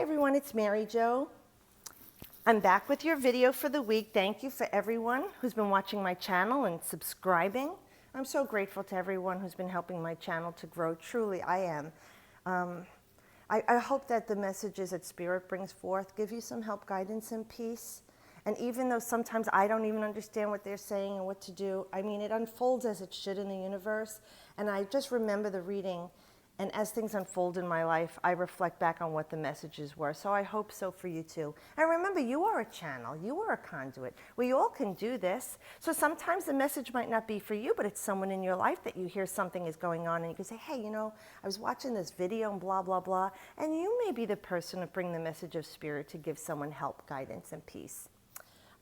everyone, it's Mary Jo. I'm back with your video for the week. Thank you for everyone who's been watching my channel and subscribing. I'm so grateful to everyone who's been helping my channel to grow. Truly, I am. I hope that the messages that Spirit brings forth give you some help, guidance, and peace. And even though sometimes I don't even understand what they're saying and what to do, I mean, it unfolds as it should in the universe. And I just remember the reading. And as things unfold in my life, I reflect back on what the messages were. So I hope so for you too. And remember, you are a channel. You are a conduit. We all can do this. So sometimes the message might not be for you, but it's someone in your life that you hear something is going on and you can say, hey, you know, I was watching this video and blah, blah, blah. And you may be the person to bring the message of Spirit to give someone help, guidance, and peace.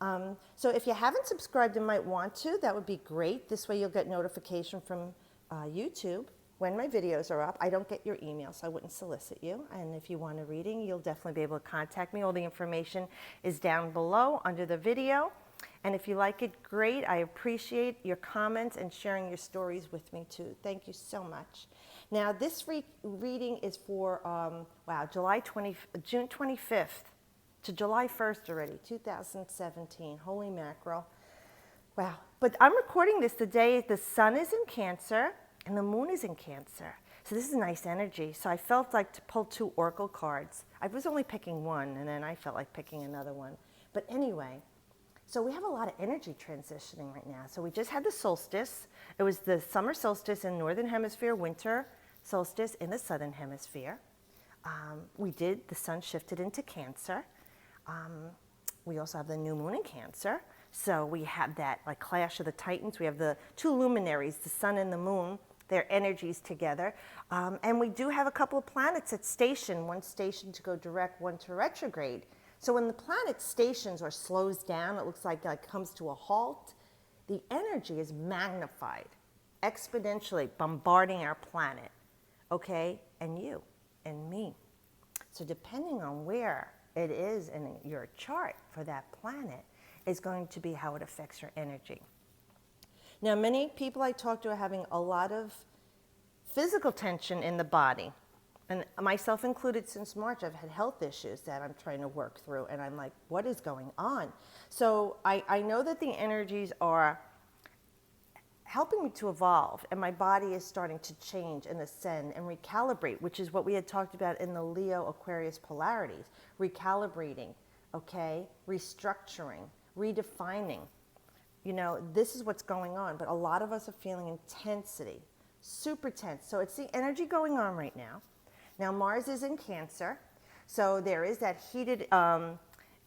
So if you haven't subscribed and might want to, that would be great. This way you'll get notification from YouTube when my videos are up. I don't get your email, so I wouldn't solicit you. And if you want a reading, you'll definitely be able to contact me. All the information is down below under the video. And if you like it, great. I appreciate your comments and sharing your stories with me too. Thank you so much. Now, this reading is for, June 25th to July 1st already, 2017. Holy mackerel. Wow. But I'm recording this the day the sun is in Cancer and the moon is in Cancer. So this is nice energy. So I felt like to pull 2 oracle cards. I was only picking one, and then I felt like picking another one. But anyway, so we have a lot of energy transitioning right now. So we just had the solstice. It was the summer solstice in Northern Hemisphere, winter solstice in the Southern Hemisphere. The sun shifted into Cancer. We also have the new moon in Cancer. So we have that like clash of the titans. We have the 2 luminaries, the sun and the moon, their energies together. And we do have a couple of planets at station, one station to go direct, one to retrograde. So when the planet stations or slows down, it looks like it comes to a halt, the energy is magnified, exponentially bombarding our planet, okay? And you and me. So depending on where it is in your chart for that planet is going to be how it affects your energy. Now, many people I talk to are having a lot of physical tension in the body. And myself included, since March, I've had health issues that I'm trying to work through. And I'm like, what is going on? So I know that the energies are helping me to evolve. And my body is starting to change and ascend and recalibrate, which is what we had talked about in the Leo-Aquarius polarities. Recalibrating, okay? Restructuring, redefining. You know, this is what's going on, but a lot of us are feeling intensity, super tense. So it's the energy going on right now. Now Mars is in Cancer, so there is that heated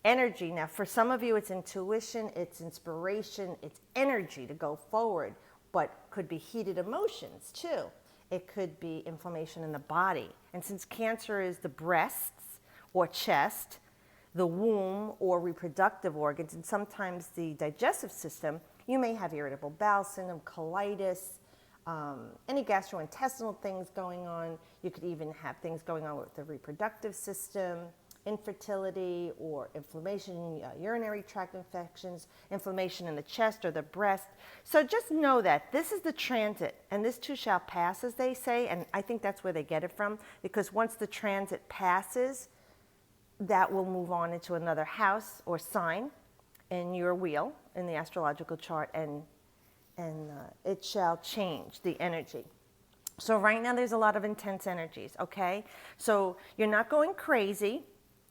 energy. Now for some of you, it's intuition, it's inspiration, it's energy to go forward, but could be heated emotions too. It could be inflammation in the body. And since Cancer is the breasts or chest, the womb or reproductive organs, and sometimes the digestive system, you may have irritable bowel syndrome, colitis, any gastrointestinal things going on. You could even have things going on with the reproductive system, infertility or inflammation, urinary tract infections, inflammation in the chest or the breast. So just know that this is the transit, and this too shall pass, as they say, and I think that's where they get it from, because once the transit passes, that will move on into another house or sign in your wheel in the astrological chart, and it shall change the energy. So right now there's a lot of intense energies, okay? So you're not going crazy,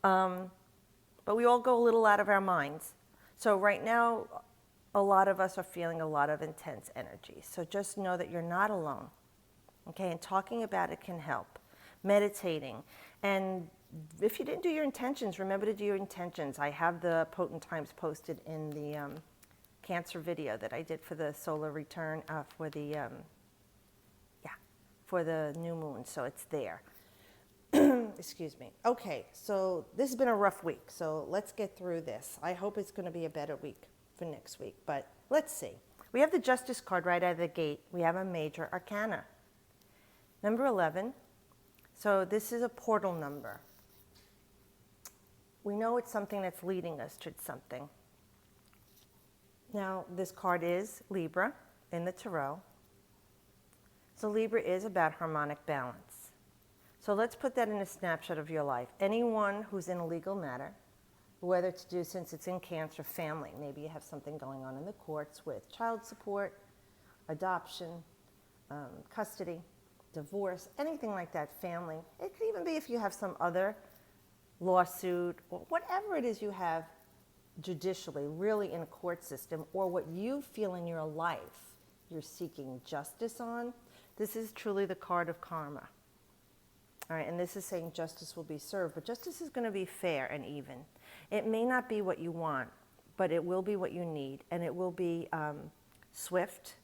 but we all go a little out of our minds. So right now, a lot of us are feeling a lot of intense energy. So just know that you're not alone, okay? And talking about it can help. Meditating. And if you didn't do your intentions, remember to do your intentions. I have the potent times posted in the Cancer video that I did for the solar return for the new moon. So it's there. Excuse me. Okay, so this has been a rough week. So let's get through this. I hope it's going to be a better week for next week. But let's see. We have the Justice card right out of the gate. We have a major arcana. Number 11. So this is a portal number. We know it's something that's leading us to something. Now, this card is Libra in the Tarot. So Libra is about harmonic balance. So let's put that in a snapshot of your life. Anyone who's in a legal matter, whether to do, since it's in Cancer, family. Maybe you have something going on in the courts with child support, adoption, custody, divorce, anything like that, family. It could even be if you have some other lawsuit or whatever it is you have judicially, really in a court system, or what you feel in your life you're seeking justice on. This is truly the card of karma. All right, and this is saying justice will be served, but justice is going to be fair and even. It may not be what you want, but it will be what you need, and it will be swift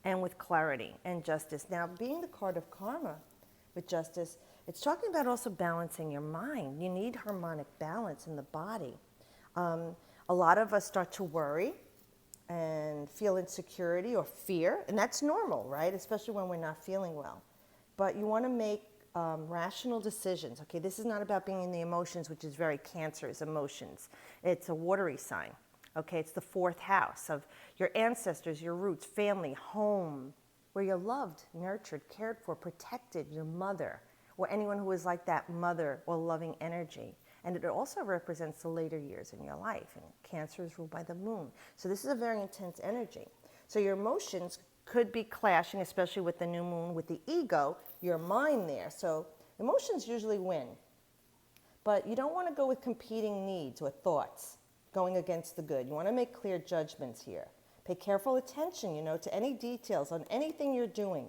and with clarity and justice. Now, being the card of karma with justice, it's talking about also balancing your mind. You need harmonic balance in the body. A lot of us start to worry and feel insecurity or fear, and that's normal, right? Especially when we're not feeling well. But you want to make rational decisions. Okay, this is not about being in the emotions, which is very Cancer's emotions. It's a watery sign. Okay, it's the fourth house of your ancestors, your roots, family, home, where you're loved, nurtured, cared for, protected, your mother, or anyone who is like that mother or loving energy. And it also represents the later years in your life. And Cancer is ruled by the moon. So this is a very intense energy. So your emotions could be clashing, especially with the new moon, with the ego, your mind there. So emotions usually win. But you don't want to go with competing needs or thoughts going against the good. You want to make clear judgments here. Pay careful attention, to any details on anything you're doing.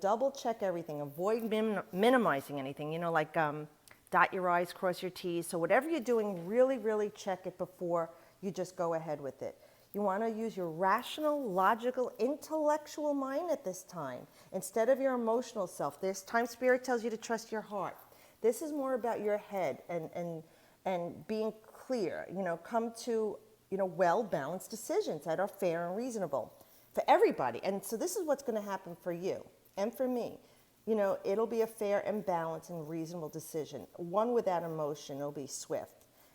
Double check everything. Avoid minimizing anything, like dot your I's, cross your T's. So whatever you're doing, really, really check it before you just go ahead with it. You want to use your rational, logical, intellectual mind at this time instead of your emotional self. This time Spirit tells you to trust your heart. This is more about your head and being clear, come to, well-balanced decisions that are fair and reasonable for everybody. And so this is what's going to happen for you and for me. It'll be a fair and balanced and reasonable decision. One without emotion, it'll be swift.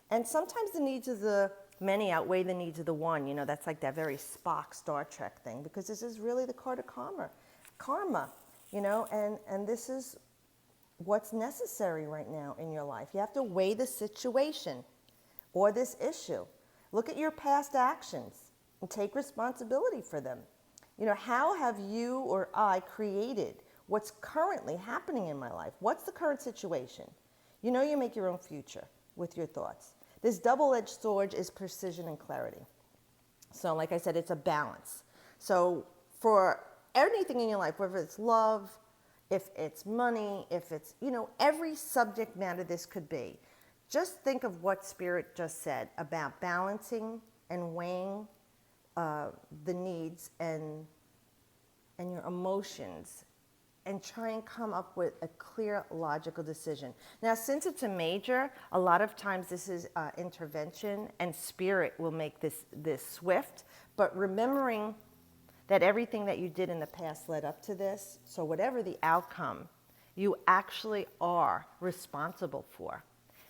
And sometimes the needs of the many outweigh the needs of the one. That's like that very Spock Star Trek thing, because this is really the card of karma, and this is what's necessary right now in your life. You have to weigh the situation or this issue. Look at your past actions and take responsibility for them. How have you or I created what's currently happening in my life? What's the current situation? You make your own future with your thoughts. This double-edged sword is precision and clarity. So like I said, it's a balance. So for anything in your life, whether it's love, if it's money, if it's, every subject matter this could be, just think of what Spirit just said about balancing and weighing the needs and your emotions, and try and come up with a clear, logical decision. Now, since it's a major, a lot of times this is intervention, and Spirit will make this swift, but remembering that everything that you did in the past led up to this, so whatever the outcome, you actually are responsible for.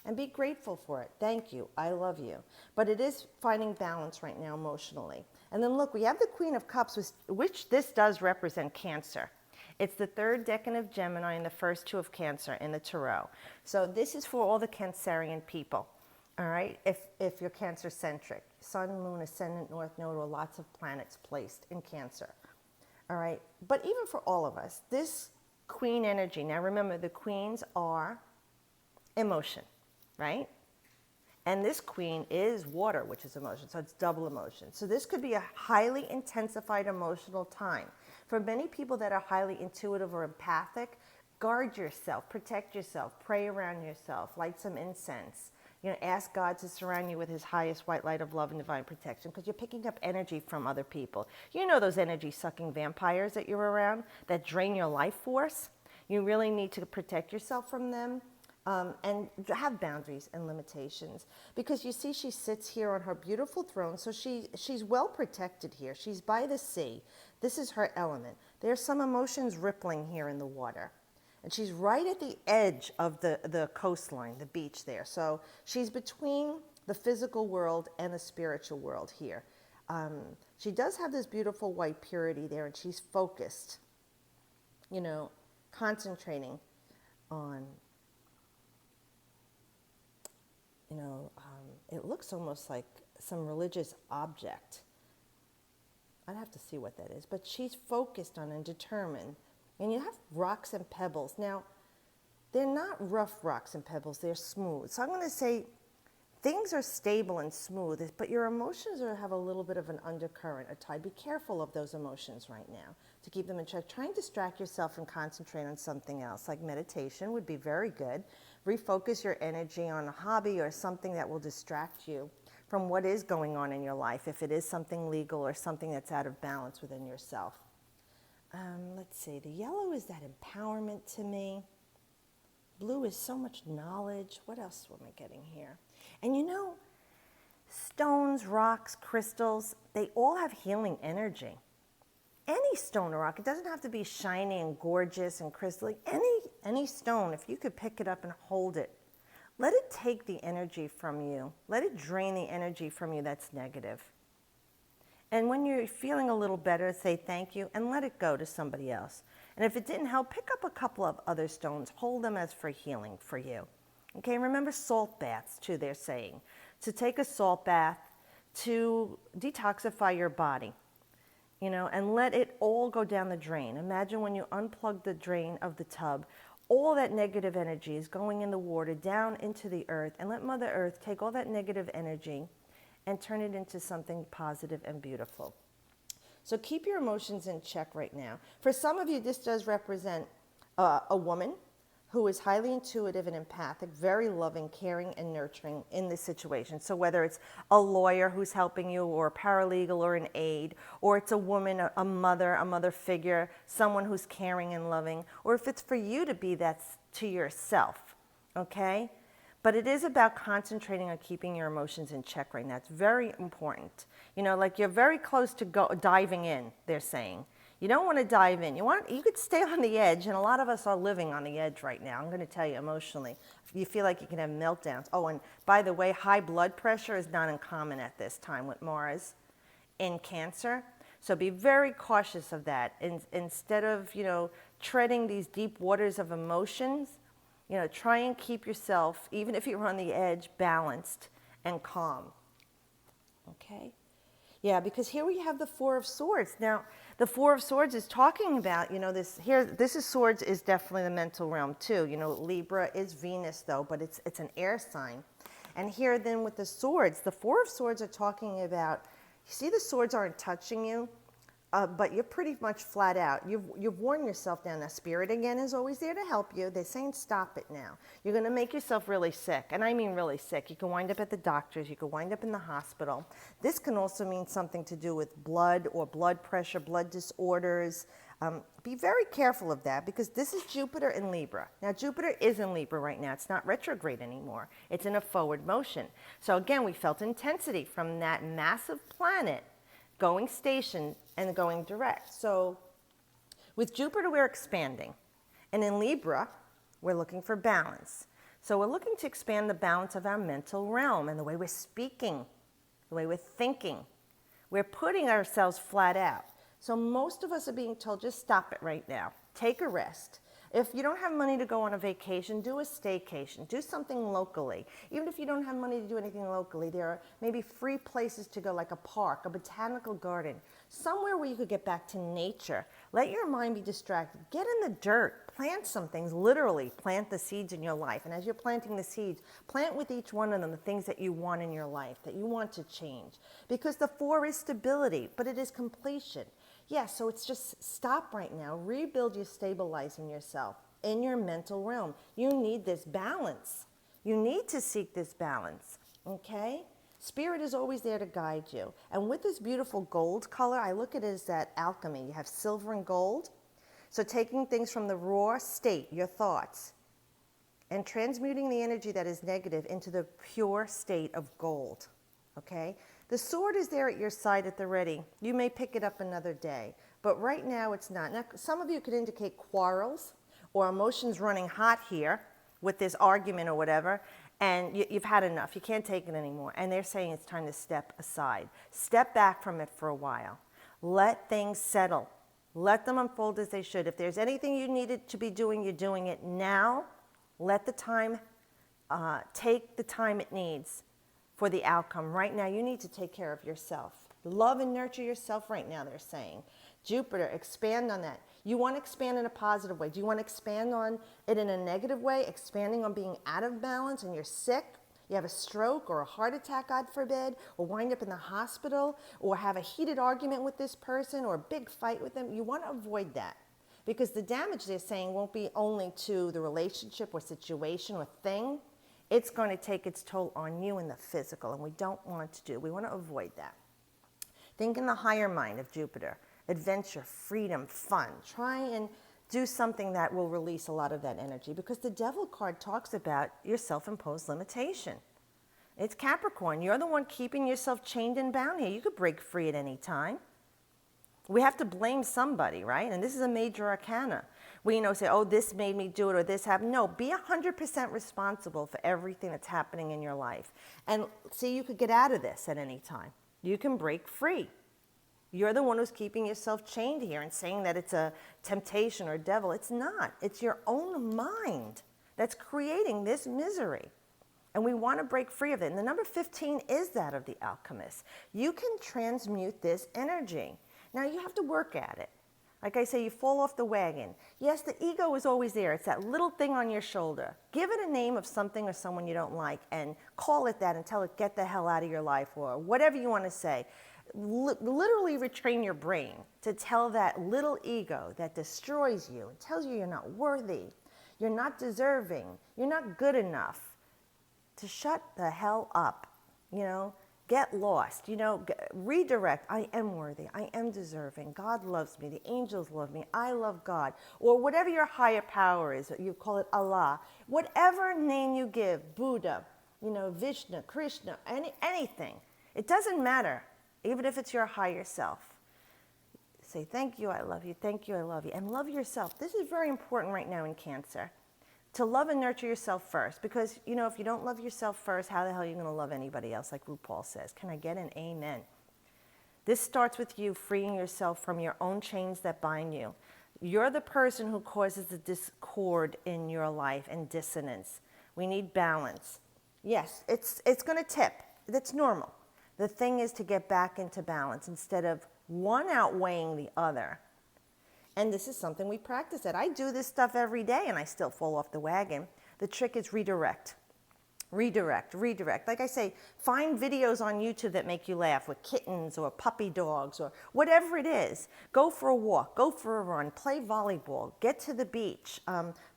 And be grateful for it. Thank you. I love you. But it is finding balance right now emotionally. And then look, we have the Queen of Cups, which this does represent Cancer. It's the third decan of Gemini and the first two of Cancer in the Tarot. So this is for all the Cancerian people, all right? If you're Cancer-centric, Sun, Moon, Ascendant, North Node, or lots of planets placed in Cancer, all right? But even for all of us, this Queen energy, now remember the Queens are emotion, right? And this Queen is water, which is emotion, so it's double emotion. So this could be a highly intensified emotional time. For many people that are highly intuitive or empathic, guard yourself, protect yourself, pray around yourself, light some incense. Ask God to surround you with his highest white light of love and divine protection, because you're picking up energy from other people. Those energy-sucking vampires that you're around that drain your life force? You really need to protect yourself from them. And have boundaries and limitations, because you see she sits here on her beautiful throne, so she's well protected here. She's by the sea. This is her element. There's some emotions rippling here in the water, and she's right at the edge of the coastline, the beach there. So she's between the physical world and the spiritual world here. She does have this beautiful white purity there, and she's focused, concentrating on, it looks almost like some religious object. I'd have to see what that is, but she's focused on and determined. And you have rocks and pebbles. Now, they're not rough rocks and pebbles, they're smooth. So I'm going to say things are stable and smooth, but your emotions have a little bit of an undercurrent, a tide. Be careful of those emotions right now to keep them in check. Try and distract yourself and concentrate on something else, like meditation would be very good. Refocus your energy on a hobby or something that will distract you from what is going on in your life, if it is something legal or something that's out of balance within yourself. Let's see, the yellow is that empowerment to me. Blue is so much knowledge. What else am I getting here? And stones, rocks, crystals, they all have healing energy. Any stone or rock, it doesn't have to be shiny and gorgeous and crystalline. Any stone, if you could pick it up and hold it, let it take the energy from you. Let it drain the energy from you that's negative. And when you're feeling a little better, say thank you and let it go to somebody else. And if it didn't help, pick up a couple of other stones. Hold them as for healing for you. Okay, remember salt baths too, they're saying. To take a salt bath to detoxify your body, and let it all go down the drain. Imagine when you unplug the drain of the tub, all that negative energy is going in the water down into the earth, and let Mother Earth take all that negative energy and turn it into something positive and beautiful. So keep your emotions in check right now. For some of you, this does represent a woman who is highly intuitive and empathic, very loving, caring, and nurturing in this situation. So whether it's a lawyer who's helping you, or a paralegal, or an aide, or it's a woman, a mother figure, someone who's caring and loving, or if it's for you to be that to yourself, okay? But it is about concentrating on keeping your emotions in check right now. It's very important. Like you're very close to diving in, they're saying. You don't want to dive in. You could stay on the edge, and a lot of us are living on the edge right now. I'm going to tell you emotionally. You feel like you can have meltdowns. Oh, and by the way, high blood pressure is not uncommon at this time with Mars in Cancer. So be very cautious of that. Instead of, treading these deep waters of emotions, try and keep yourself, even if you're on the edge, balanced and calm. Okay? Yeah, because here we have the Four of Swords. Now, the Four of Swords is talking about, this is swords is definitely the mental realm too. Libra is Venus though, but it's an air sign. And here then with the swords, the Four of Swords are talking about, you see the swords aren't touching you, but you're pretty much flat out. You've worn yourself down. Now, Spirit, again, is always there to help you. They're saying stop it now. You're going to make yourself really sick, and I mean really sick. You can wind up at the doctor's. You can wind up in the hospital. This can also mean something to do with blood or blood pressure, blood disorders. Be very careful of that, because this is Jupiter in Libra. Now, Jupiter is in Libra right now. It's not retrograde anymore. It's in a forward motion. So, again, we felt intensity from that massive planet going station and going direct. So with Jupiter, we're expanding. And in Libra, we're looking for balance. So we're looking to expand the balance of our mental realm and the way we're speaking, the way we're thinking. We're putting ourselves flat out. So most of us are being told, just stop it right now. Take a rest. If you don't have money to go on a vacation, do a staycation. Do something locally. Even if you don't have money to do anything locally, there are maybe free places to go, like a park, a botanical garden, somewhere where you could get back to nature. Let your mind be distracted. Get in the dirt. Plant some things. Literally, plant the seeds in your life. And as you're planting the seeds, plant with each one of them the things that you want in your life, that you want to change. Because the Four is stability, but it is completion. Yeah, so it's just stop right now. Rebuild your stabilizing yourself in your mental realm. You need this balance. You need to seek this balance, okay? Spirit is always there to guide you. And with this beautiful gold color, I look at it as that alchemy. You have silver and gold. So taking things from the raw state, your thoughts, and transmuting the energy that is negative into the pure state of gold, okay? The sword is there at your side at the ready. You may pick it up another day, but right now it's not. Now, some of you could indicate quarrels or emotions running hot here with this argument or whatever, and you've had enough. You can't take it anymore. And they're saying it's time to step aside. Step back from it for a while. Let things settle. Let them unfold as they should. If there's anything you needed to be doing, you're doing it now. Let the time, take the time it needs for the outcome. Right now, you need to take care of yourself. Love and nurture yourself right now, they're saying. Jupiter, expand on that. You want to expand in a positive way. Do you want to expand on it in a negative way, expanding on being out of balance and you're sick? You have a stroke or a heart attack, God forbid, or wind up in the hospital, or have a heated argument with this person or a big fight with them. You want to avoid that because the damage they're saying won't be only to the relationship or situation or thing. It's going to take its toll on you in the physical, and we don't want to do. We want to avoid that. Think in the higher mind of Jupiter. Adventure, freedom, fun. Try and do something that will release a lot of that energy because the Devil card talks about your self-imposed limitation. It's Capricorn. You're the one keeping yourself chained and bound here. You could break free at any time. We have to blame somebody, right? And this is a major arcana. We, say, oh, this made me do it or this happened. No, be 100% responsible for everything that's happening in your life. And see, you could get out of this at any time. You can break free. You're the one who's keeping yourself chained here and saying that it's a temptation or devil. It's not. It's your own mind that's creating this misery. And we want to break free of it. And the number 15 is that of the alchemist. You can transmute this energy. Now, you have to work at it. Like I say, you fall off the wagon. Yes, the ego is always there. It's that little thing on your shoulder. Give it a name of something or someone you don't like and call it that and tell it, get the hell out of your life or whatever you want to say. Literally retrain your brain to tell that little ego that destroys you and tells you you're not worthy, you're not deserving, you're not good enough, to shut the hell up, get lost, redirect. I am worthy, I am deserving, God loves me, the angels love me, I love God, or whatever your higher power is, you call it Allah, whatever name you give, Buddha, Vishnu, Krishna, anything, it doesn't matter. Even if it's your higher self. Say, thank you, I love you, thank you, I love you. And love yourself. This is very important right now in Cancer. To love and nurture yourself first. Because, if you don't love yourself first, how the hell are you going to love anybody else, like RuPaul says? Can I get an amen? This starts with you freeing yourself from your own chains that bind you. You're the person who causes the discord in your life and dissonance. We need balance. Yes, it's going to tip. That's normal. The thing is to get back into balance instead of one outweighing the other. And this is something we practice at. I do this stuff every day and I still fall off the wagon. The trick is redirect. Redirect, redirect. Like I say, find videos on YouTube that make you laugh with kittens or puppy dogs or whatever it is. Go for a walk, go for a run, play volleyball, get to the beach,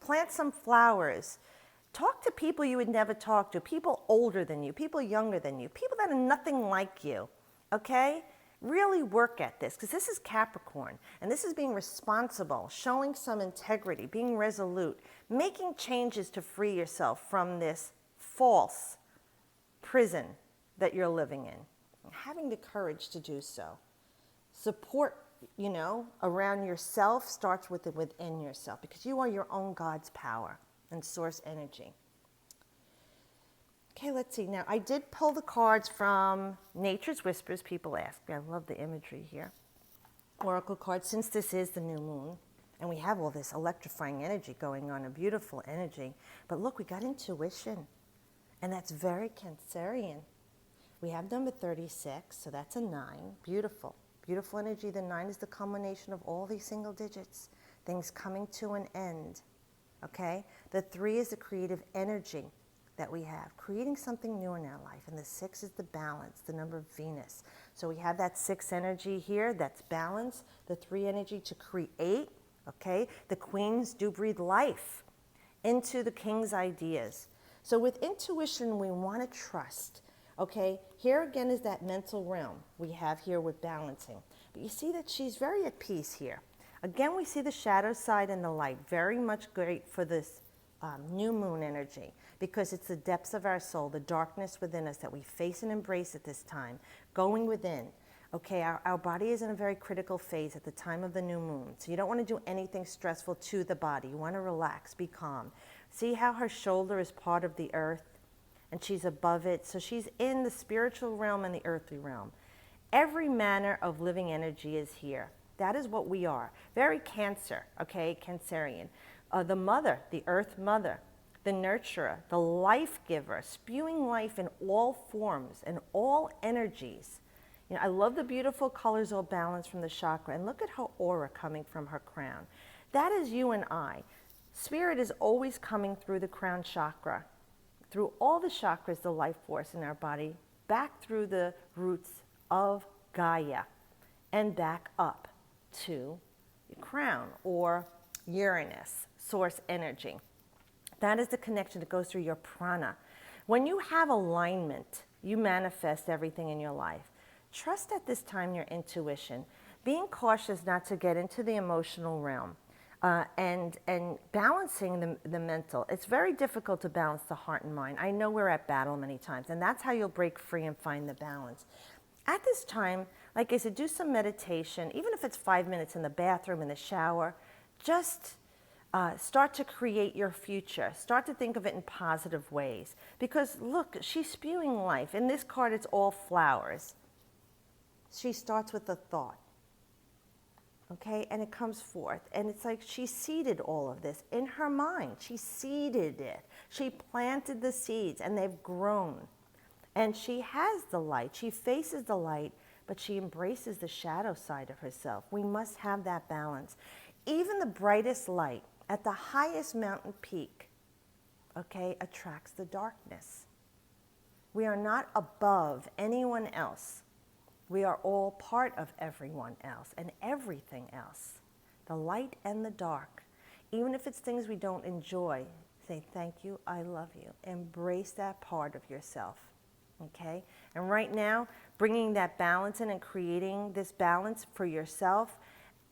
plant some flowers. Talk to people you would never talk to, people older than you, people younger than you, people that are nothing like you, okay? Really work at this, because this is Capricorn, and this is being responsible, showing some integrity, being resolute, making changes to free yourself from this false prison that you're living in, and having the courage to do so. Support, around yourself starts within yourself, because you are your own God's power and source energy. Okay, let's see. Now, I did pull the cards from Nature's Whispers. People ask me. I love the imagery here. Oracle cards, since this is the new moon, and we have all this electrifying energy going on, a beautiful energy. But look, we got intuition, and that's very Cancerian. We have number 36, so that's a 9. Beautiful. Beautiful energy. The 9 is the culmination of all these single digits, things coming to an end. Okay? The 3 is the creative energy that we have, creating something new in our life. And the 6 is the balance, the number of Venus. So we have that 6 energy here, that's balance. The 3 energy to create, okay? The queens do breathe life into the king's ideas. So with intuition, we want to trust, okay? Here again is that mental realm we have here with balancing. But you see that she's very at peace here. Again, we see the shadow side and the light, very much great for this new moon energy, because it's the depths of our soul, the darkness within us that we face and embrace at this time, going within. Okay, our body is in a very critical phase at the time of the new moon, so you don't want to do anything stressful to the body. You want to relax, be calm. See how her shoulder is part of the earth, and she's above it, so she's in the spiritual realm and the earthly realm. Every manner of living energy is here. That is what we are. Very Cancer, okay, Cancerian. The mother, the earth mother, the nurturer, the life giver, spewing life in all forms and all energies. You know, I love the beautiful colors all balanced from the chakra, and look at her aura coming from her crown. That is you and I. Spirit is always coming through the crown chakra, through all the chakras, the life force in our body, back through the roots of Gaia, and back up to the crown or Uranus, source energy. That is the connection that goes through your prana. When you have alignment, you manifest everything in your life. Trust at this time your intuition. Being cautious not to get into the emotional realm. And balancing the mental. It's very difficult to balance the heart and mind. I know we're at battle many times, and that's how you'll break free and find the balance. At this time, like I said, do some meditation, even if it's 5 minutes in the bathroom, in the shower. Just start to create your future. Start to think of it in positive ways. Because look, she's spewing life. In this card, it's all flowers. She starts with a thought. Okay, and it comes forth, and it's like she seeded all of this in her mind. She seeded it. She planted the seeds, and they've grown. And she has the light. She faces the light, but she embraces the shadow side of herself. We must have that balance. Even the brightest light at the highest mountain peak, okay, attracts the darkness. We are not above anyone else. We are all part of everyone else and everything else, the light and the dark. Even if it's things we don't enjoy, say, thank you, I love you. Embrace that part of yourself, okay? And right now, bringing that balance in and creating this balance for yourself,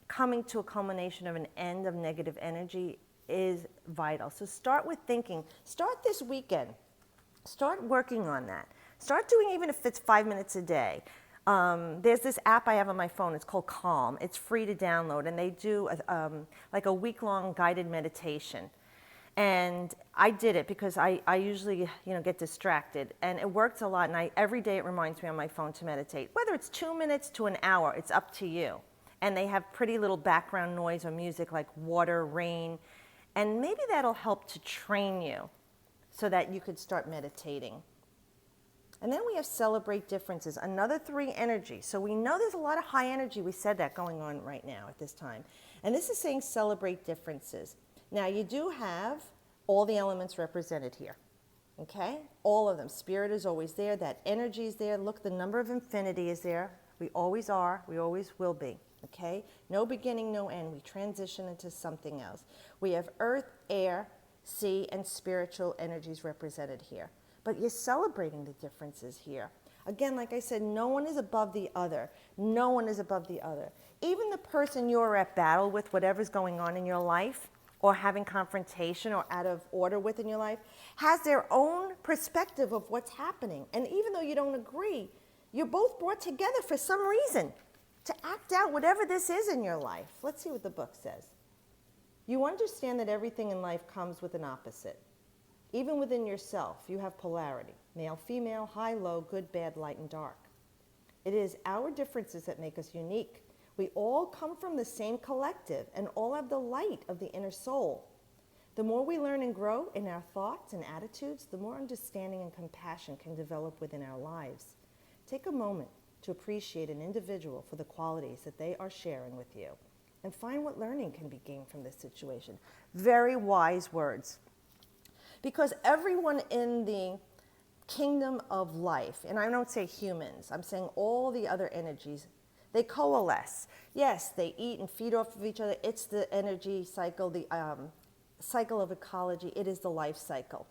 coming to a culmination of an end of negative energy is vital. So start with thinking. Start this weekend. Start working on that. Start doing, even if it's 5 minutes a day. There's this app I have on my phone. It's called Calm. It's free to download, and they do like a week-long guided meditation. And I did it because I usually get distracted, and it works a lot. And every day it reminds me on my phone to meditate. Whether it's 2 minutes to an hour, it's up to you. And they have pretty little background noise or music like water, rain, and maybe that'll help to train you so that you could start meditating. And then we have celebrate differences, another 3 energy. So we know there's a lot of high energy, we said that, going on right now at this time. And this is saying celebrate differences. Now you do have all the elements represented here, okay? All of them. Spirit is always there, that energy is there. Look, the number of infinity is there. We always are, we always will be, okay? No beginning, no end. We transition into something else. We have earth, air, sea, and spiritual energies represented here. But you're celebrating the differences here. Again, like I said, no one is above the other. No one is above the other. Even the person you're at battle with, whatever's going on in your life, or having confrontation or out of order with in your life, has their own perspective of what's happening. And even though you don't agree, you're both brought together for some reason to act out whatever this is in your life. Let's see what the book says. You understand that everything in life comes with an opposite. Even within yourself, you have polarity, male, female, high, low, good, bad, light, and dark. It is our differences that make us unique. We all come from the same collective and all have the light of the inner soul. The more we learn and grow in our thoughts and attitudes, the more understanding and compassion can develop within our lives. Take a moment to appreciate an individual for the qualities that they are sharing with you and find what learning can be gained from this situation. Very wise words. Because everyone in the kingdom of life, and I don't say humans, I'm saying all the other energies, they coalesce. Yes, they eat and feed off of each other. It's the energy cycle, the cycle of ecology. It is the life cycle.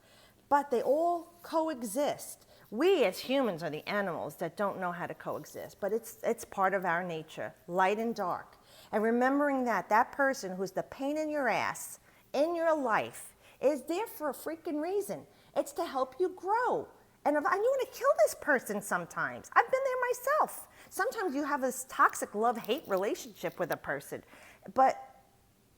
But they all coexist. We as humans are the animals that don't know how to coexist, but it's part of our nature, light and dark. And remembering that person who's the pain in your ass in your life is there for a freaking reason. It's to help you grow. And if I want to kill this person sometimes. I've been there myself. Sometimes you have this toxic love-hate relationship with a person. But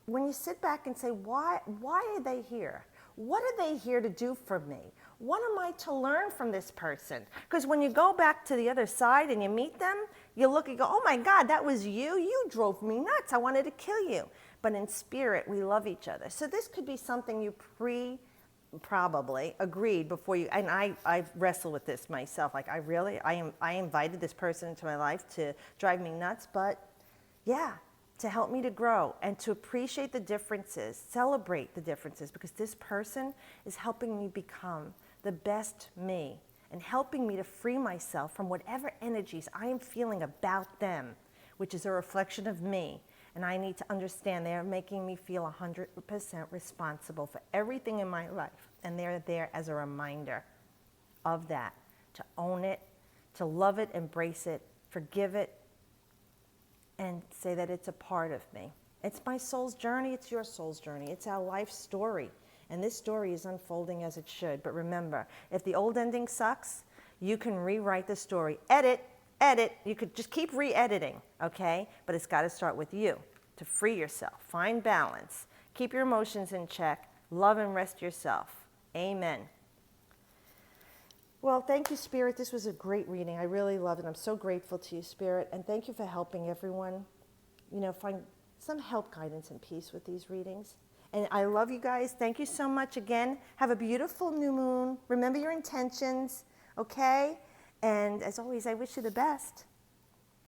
when you sit back and say, why are they here? What are they here to do for me? What am I to learn from this person? Because when you go back to the other side and you meet them, you look and go, oh my God, that was you? You drove me nuts. I wanted to kill you. But in spirit, we love each other. So this could be something you probably agreed before you, and I wrestle with this myself. Like, I invited this person into my life to drive me nuts, but yeah, to help me to grow and to appreciate the differences, celebrate the differences, because this person is helping me become the best me and helping me to free myself from whatever energies I am feeling about them, which is a reflection of me. And I need to understand they're making me feel 100% responsible for everything in my life. And they're there as a reminder of that, to own it, to love it, embrace it, forgive it, and say that it's a part of me. It's my soul's journey, it's your soul's journey, it's our life story. And this story is unfolding as it should. But remember, if the old ending sucks, you can rewrite the story. Edit, you could just keep re-editing, okay? But it's got to start with you to free yourself, find balance, keep your emotions in check, love and rest yourself. Amen. Well, thank you, Spirit. This was a great reading. I really loved it. I'm so grateful to you, Spirit. And thank you for helping everyone, find some help, guidance, and peace with these readings. And I love you guys. Thank you so much again. Have a beautiful new moon. Remember your intentions, okay? And as always, I wish you the best.